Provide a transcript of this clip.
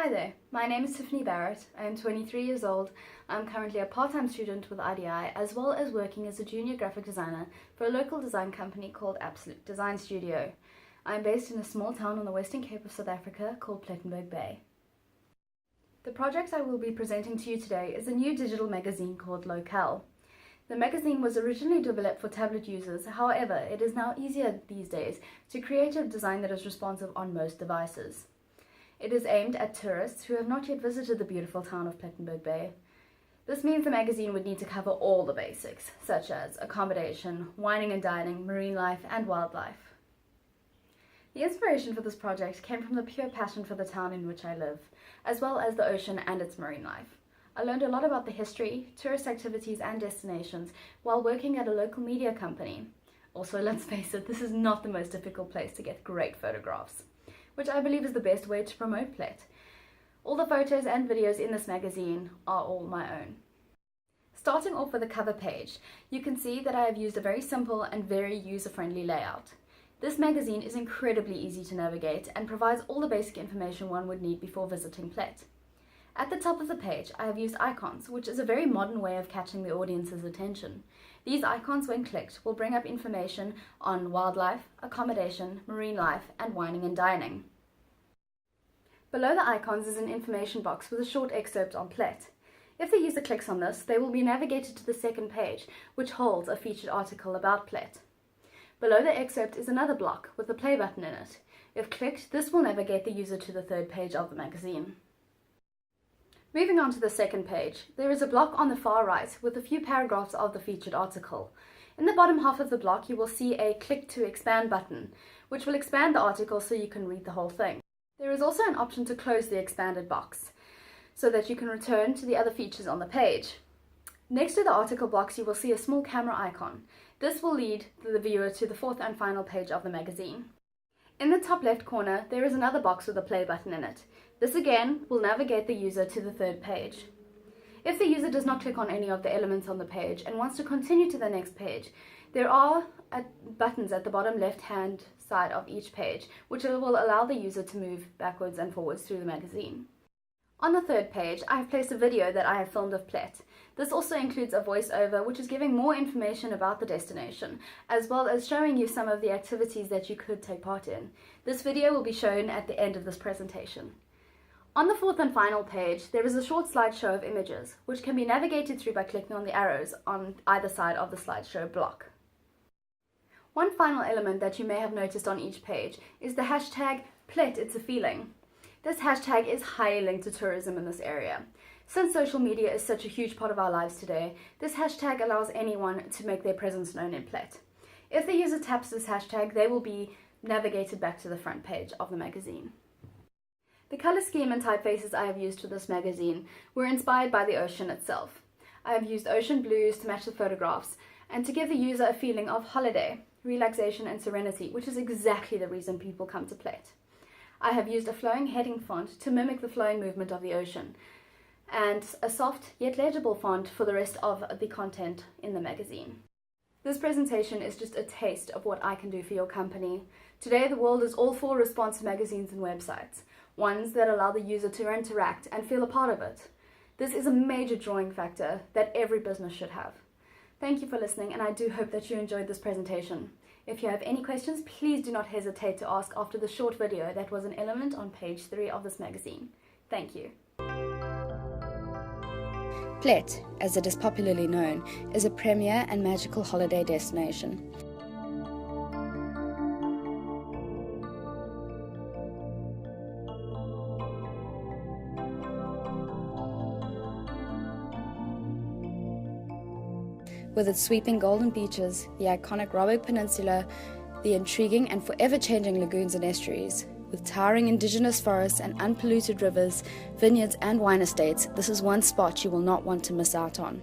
Hi there, my name is Tiffany Barrett. I am 23 years old. I'm currently a part-time student with IDI as well as working as a junior graphic designer for a local design company called Absolute Design Studio. I'm based in a small town on the Western Cape of South Africa called Plettenberg Bay. The project I will be presenting to you today is a new digital magazine called Locale. The magazine was originally developed for tablet users, however, it is now easier these days to create a design that is responsive on most devices. It is aimed at tourists who have not yet visited the beautiful town of Plettenberg Bay. This means the magazine would need to cover all the basics, such as accommodation, wining and dining, marine life, and wildlife. The inspiration for this project came from the pure passion for the town in which I live, as well as the ocean and its marine life. I learned a lot about the history, tourist activities, and destinations while working at a local media company. Also, let's face it, this is not the most difficult place to get great photographs, which I believe is the best way to promote Plet. All the photos and videos in this magazine are all my own. Starting off with the cover page, you can see that I have used a very simple and very user-friendly layout. This magazine is incredibly easy to navigate and provides all the basic information one would need before visiting Plet. At the top of the page, I have used icons, which is a very modern way of catching the audience's attention. These icons, when clicked, will bring up information on wildlife, accommodation, marine life, and wining and dining. Below the icons is an information box with a short excerpt on Plet. If the user clicks on this, they will be navigated to the second page, which holds a featured article about Plet. Below the excerpt is another block with a play button in it. If clicked, this will navigate the user to the third page of the magazine. Moving on to the second page, there is a block on the far right with a few paragraphs of the featured article. In the bottom half of the block, you will see a click to expand button, which will expand the article so you can read the whole thing. There is also an option to close the expanded box, so that you can return to the other features on the page. Next to the article box, you will see a small camera icon. This will lead the viewer to the fourth and final page of the magazine. In the top left corner, there is another box with a play button in it. This again will navigate the user to the third page. If the user does not click on any of the elements on the page and wants to continue to the next page, there are buttons at the bottom left-hand side of each page, which will allow the user to move backwards and forwards through the magazine. On the third page, I have placed a video that I have filmed of Plet. This also includes a voiceover, which is giving more information about the destination, as well as showing you some of the activities that you could take part in. This video will be shown at the end of this presentation. On the fourth and final page, there is a short slideshow of images, which can be navigated through by clicking on the arrows on either side of the slideshow block. One final element that you may have noticed on each page is the hashtag #PletIt'sAFeeling. This hashtag is highly linked to tourism in this area. Since social media is such a huge part of our lives today, this hashtag allows anyone to make their presence known in Plet. If the user taps this hashtag, they will be navigated back to the front page of the magazine. The color scheme and typefaces I have used for this magazine were inspired by the ocean itself. I have used ocean blues to match the photographs and to give the user a feeling of holiday, relaxation and serenity, which is exactly the reason people come to Plet. I have used a flowing heading font to mimic the flowing movement of the ocean, and a soft yet legible font for the rest of the content in the magazine. This presentation is just a taste of what I can do for your company. Today the world is all for responsive magazines and websites, ones that allow the user to interact and feel a part of it. This is a major drawing factor that every business should have. Thank you for listening, and I do hope that you enjoyed this presentation. If you have any questions, please do not hesitate to ask after the short video that was an element on page 3 of this magazine. Thank you. Plet, as it is popularly known, is a premier and magical holiday destination. With its sweeping golden beaches, the iconic Robberg Peninsula, the intriguing and forever-changing lagoons and estuaries, with towering indigenous forests and unpolluted rivers, vineyards and wine estates, this is one spot you will not want to miss out on.